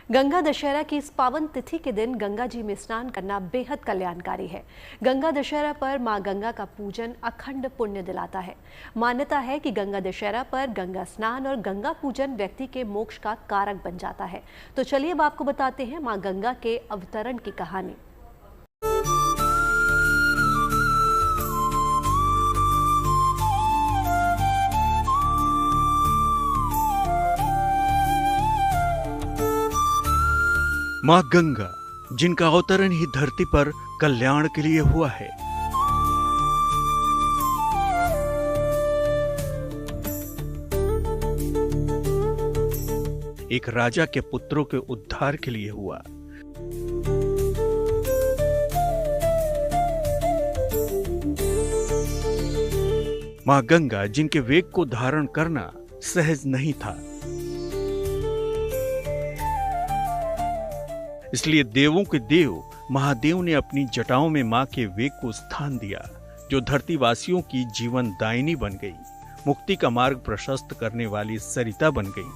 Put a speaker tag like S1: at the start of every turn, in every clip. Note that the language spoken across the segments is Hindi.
S1: गंगा दशहरा की इस पावन तिथि के दिन गंगा जी में स्नान करना बेहद कल्याणकारी है। गंगा दशहरा पर मां गंगा का पूजन अखंड पुण्य दिलाता है। मान्यता है कि गंगा दशहरा पर गंगा स्नान और गंगा पूजन व्यक्ति के मोक्ष का कारक बन जाता है। तो चलिए अब आपको बताते हैं मां गंगा के अवतरण की कहानी।
S2: मां गंगा, जिनका अवतरण ही धरती पर कल्याण के लिए हुआ है। एक राजा के पुत्रों के उद्धार के लिए हुआ। मां गंगा, जिनके वेग को धारण करना सहज नहीं था, इसलिए देवों के देव महादेव ने अपनी जटाओं में मां के वेग को स्थान दिया, जो धरतीवासियों की जीवन दायिनी बन गई, मुक्ति का मार्ग प्रशस्त करने वाली सरिता बन गई।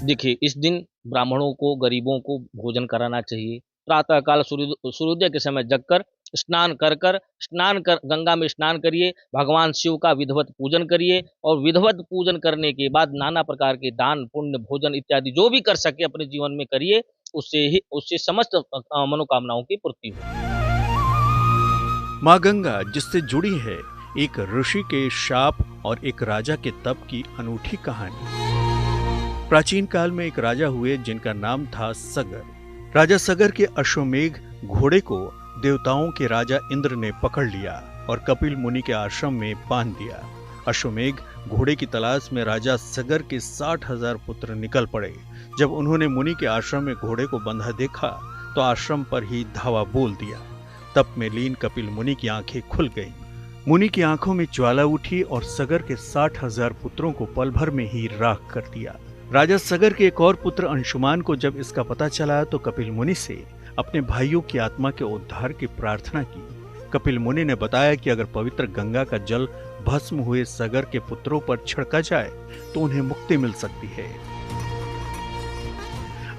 S3: देखिए, इस दिन ब्राह्मणों को, गरीबों को भोजन कराना चाहिए। प्रातः काल सूर्योदय के समय जगकर स्नान कर गंगा में स्नान करिए, भगवान शिव का विधिवत पूजन करिए और विधिवत पूजन करने के बाद नाना प्रकार के दान, पुण्य, भोजन इत्यादि जो भी कर सके अपने जीवन में करिए। उससे समस्त मनोकामनाओं की पूर्ति हो।
S2: मां गंगा जिससे जुड़ी है एक ऋषि के शाप और एक राजा के तप की अनूठी कहानी। प्राचीन काल में एक राजा हुए जिनका नाम था सगर। राजा सगर के अश्वमेघ घोड़े को देवताओं के राजा इंद्र ने पकड़ लिया और कपिल मुनि के आश्रम में बांध दिया। अश्वमेघ घोड़े की तलाश में राजा सगर के 60,000 पुत्र निकल पड़े। जब उन्होंने मुनि के आश्रम में घोड़े को बंधा देखा तो आश्रम पर ही धावा बोल दिया। तप में लीन कपिल मुनि की आंखें खुल गईं। मुनि की आंखों में ज्वाला उठी और सगर के 60,000 पुत्रों को पल भर में ही राख कर दिया। राजा सगर के एक और पुत्र अंशुमान को जब इसका पता चला तो कपिल मुनि से अपने भाइयों की आत्मा के उद्धार की प्रार्थना की। कपिल मुनि ने बताया कि अगर पवित्र गंगा का जल भस्म हुए सगर के पुत्रों पर छिड़का जाए तो उन्हें मुक्ति मिल सकती है।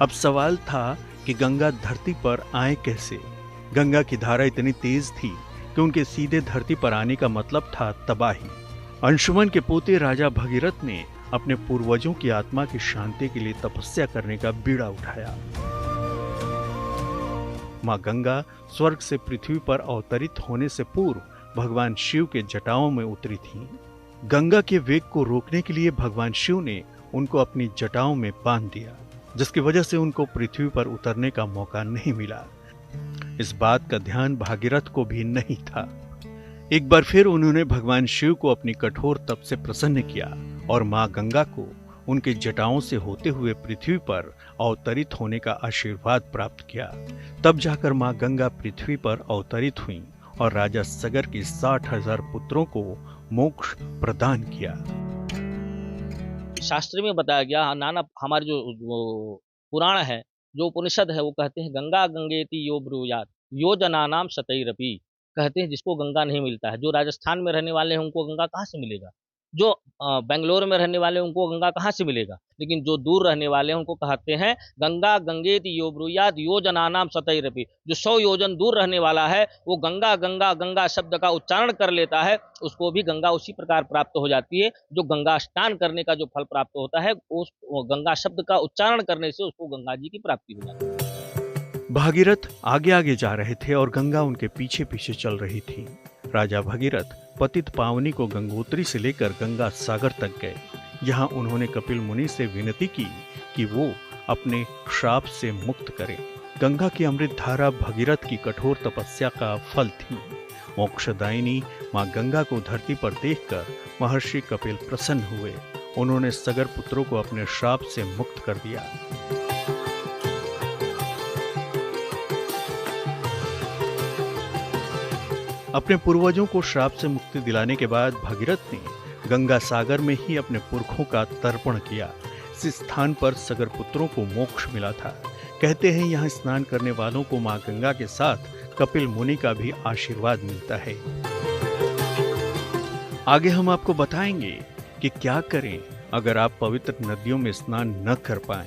S2: अब सवाल था कि गंगा धरती पर आए कैसे। गंगा की धारा इतनी तेज थी कि उनके सीधे धरती पर आने का मतलब था तबाही। अंशुमन के पोते राजा भगीरथ ने अपने पूर्वजों की आत्मा की शांति के लिए तपस्या करने का बीड़ा उठाया। मां गंगा स्वर्ग से पृथ्वी पर अवतरित होने से पूर्व भगवान शिव के जटाओं में उतरी थीं। गंगा के वेग को रोकने के लिए भगवान शिव ने उनको अपनी जटाओं में बांध दिया, जिसकी वजह से उनको पृथ्वी पर उतरने का मौका नहीं मिला। इस बात का ध्यान भागीरथ को भी नहीं था। एक बार फिर उन्होंने भगवान शिव को अपनी कठोर तप से प्रसन्न किया और मां गंगा को उनके जटाओं से होते हुए पृथ्वी पर अवतरित होने का आशीर्वाद प्राप्त किया। तब जाकर मां गंगा पृथ्वी पर अवतरित हुई और राजा सगर के 60,000 पुत्रों को मोक्ष प्रदान किया।
S3: शास्त्र में बताया गया, नाना हमारे जो पुराण है, जो उपनिषद है, वो कहते हैं गंगा गंगेति यो ब्रूयात यो जनानाम सतैरपि। कहते हैं जिसको गंगा नहीं मिलता है, जो राजस्थान में रहने वाले हैं उनको गंगा कहाँ से मिलेगा, जो बेंगलोर में रहने वाले हैं उनको गंगा कहाँ से मिलेगा, लेकिन जो दूर रहने वाले हैं उनको कहते हैं गंगा गंगेति यो ब्रूयात यो जनानाम सतैरपि। जो 100 योजन दूर रहने वाला है वो गंगा गंगा गंगा शब्द का उच्चारण कर लेता है, उसको भी गंगा उसी प्रकार प्राप्त हो जाती है। जो गंगा स्नान करने का जो फल प्राप्त होता है, उस गंगा शब्द का उच्चारण करने से उसको गंगा जी की प्राप्ति हो जाती है।
S2: भागीरथ आगे आगे जा रहे थे और गंगा उनके पीछे पीछे चल रही थी। राजा भगीरथ पतित पावनी को गंगोत्री से लेकर गंगा सागर तक गए। यहाँ उन्होंने कपिल मुनि से विनती की कि वो अपने श्राप से मुक्त करें। गंगा की अमृत धारा भगीरथ की कठोर तपस्या का फल थी। मोक्षदायिनी मां गंगा को धरती पर देखकर महर्षि कपिल प्रसन्न हुए। उन्होंने सगर पुत्रों को अपने श्राप से मुक्त कर दिया। अपने पूर्वजों को श्राप से मुक्ति दिलाने के बाद भगीरथ ने गंगा सागर में ही अपने पुरखों का तर्पण किया। इस स्थान पर सगर पुत्रों को मोक्ष मिला था। कहते हैं यहाँ स्नान करने वालों को मां गंगा के साथ कपिल मुनि का भी आशीर्वाद मिलता है। आगे हम आपको बताएंगे कि क्या करें अगर आप पवित्र नदियों में स्नान न कर पाएं।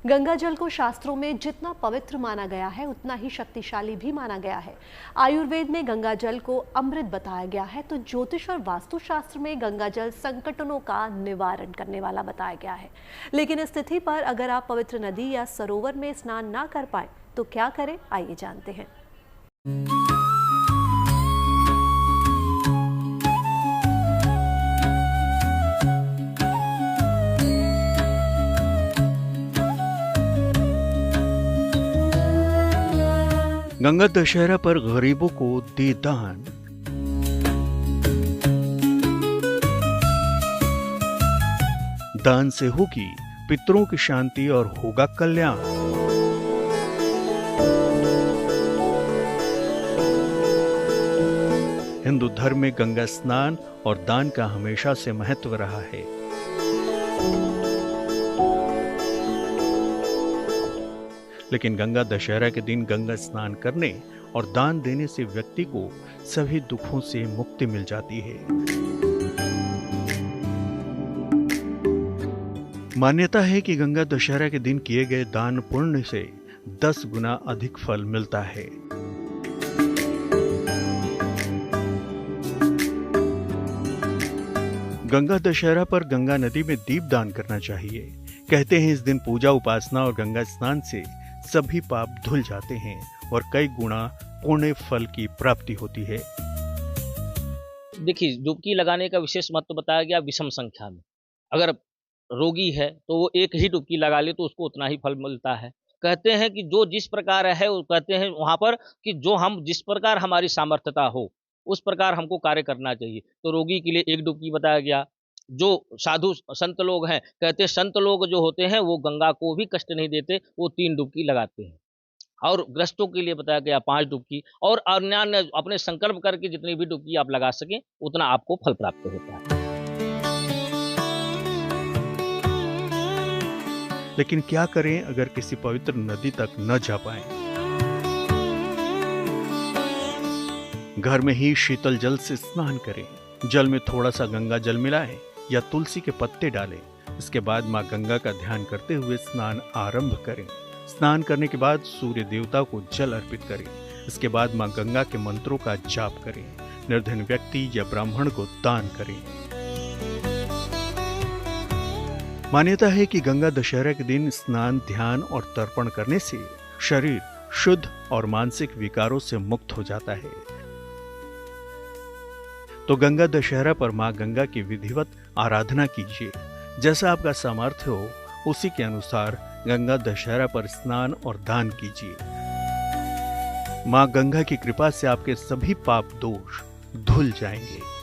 S1: गंगा जल को शास्त्रों में जितना पवित्र माना गया है उतना ही शक्तिशाली भी माना गया है। आयुर्वेद में गंगा जल को अमृत बताया गया है, तो ज्योतिष और वास्तुशास्त्र में गंगा जल संकटों का निवारण करने वाला बताया गया है। लेकिन इस तिथि पर अगर आप पवित्र नदी या सरोवर में स्नान ना कर पाए तो क्या करें, आइए जानते हैं।
S2: गंगा दशहरा पर गरीबों को दे दान। दान से होगी पितरों की शांति और होगा कल्याण। हिंदू धर्म में गंगा स्नान और दान का हमेशा से महत्व रहा है। लेकिन गंगा दशहरा के दिन गंगा स्नान करने और दान देने से व्यक्ति को सभी दुखों से मुक्ति मिल जाती है। मान्यता है कि गंगा दशहरा के दिन किए गए दान पुण्य से 10 गुना अधिक फल मिलता है। गंगा दशहरा पर गंगा नदी में दीप दान करना चाहिए। कहते हैं इस दिन पूजा उपासना और गंगा स्नान से सभी पाप धुल जाते हैं और कई गुना पुण्य फल की प्राप्ति होती है।
S3: देखिए, डुबकी लगाने का विशेष महत्व बताया गया विषम संख्या में। अगर रोगी है तो वो एक ही डुबकी लगा ले तो उसको उतना ही फल मिलता है। कहते हैं कि जो जिस प्रकार है, वो कहते हैं वहाँ पर कि जो हम जिस प्रकार हमारी सामर्थ्यता हो उस प्रकार हमको कार्य करना चाहिए। तो रोगी के लिए एक डुबकी बताया गया। जो साधु संत लोग हैं, कहते हैं संत लोग जो होते हैं वो गंगा को भी कष्ट नहीं देते, वो 3 डुबकी लगाते हैं। और ग्रस्तों के लिए बताया गया 5 डुबकी, और अन्य अपने संकल्प करके जितनी भी डुबकी आप लगा सकें उतना आपको फल प्राप्त होता है।
S2: लेकिन क्या करें अगर किसी पवित्र नदी तक न जा पाए? घर में ही शीतल जल से स्नान करें। जल में थोड़ा सा गंगा जल मिलाएं या तुलसी के पत्ते डालें। इसके बाद मां गंगा का ध्यान करते हुए स्नान आरंभ करें। स्नान करने के बाद सूर्य देवता को जल अर्पित करें। इसके बाद मां गंगा के मंत्रों का जाप करें। निर्धन व्यक्ति या ब्राह्मण को दान करें। मान्यता है कि गंगा दशहरा के दिन स्नान, ध्यान और तर्पण करने से शरीर शुद्ध और मानसिक विकारों से मुक्त हो जाता है। तो गंगा दशहरा पर मां गंगा की विधिवत आराधना कीजिए। जैसा आपका सामर्थ्य हो उसी के अनुसार गंगा दशहरा पर स्नान और दान कीजिए। मां गंगा की कृपा से आपके सभी पाप दोष धुल जाएंगे।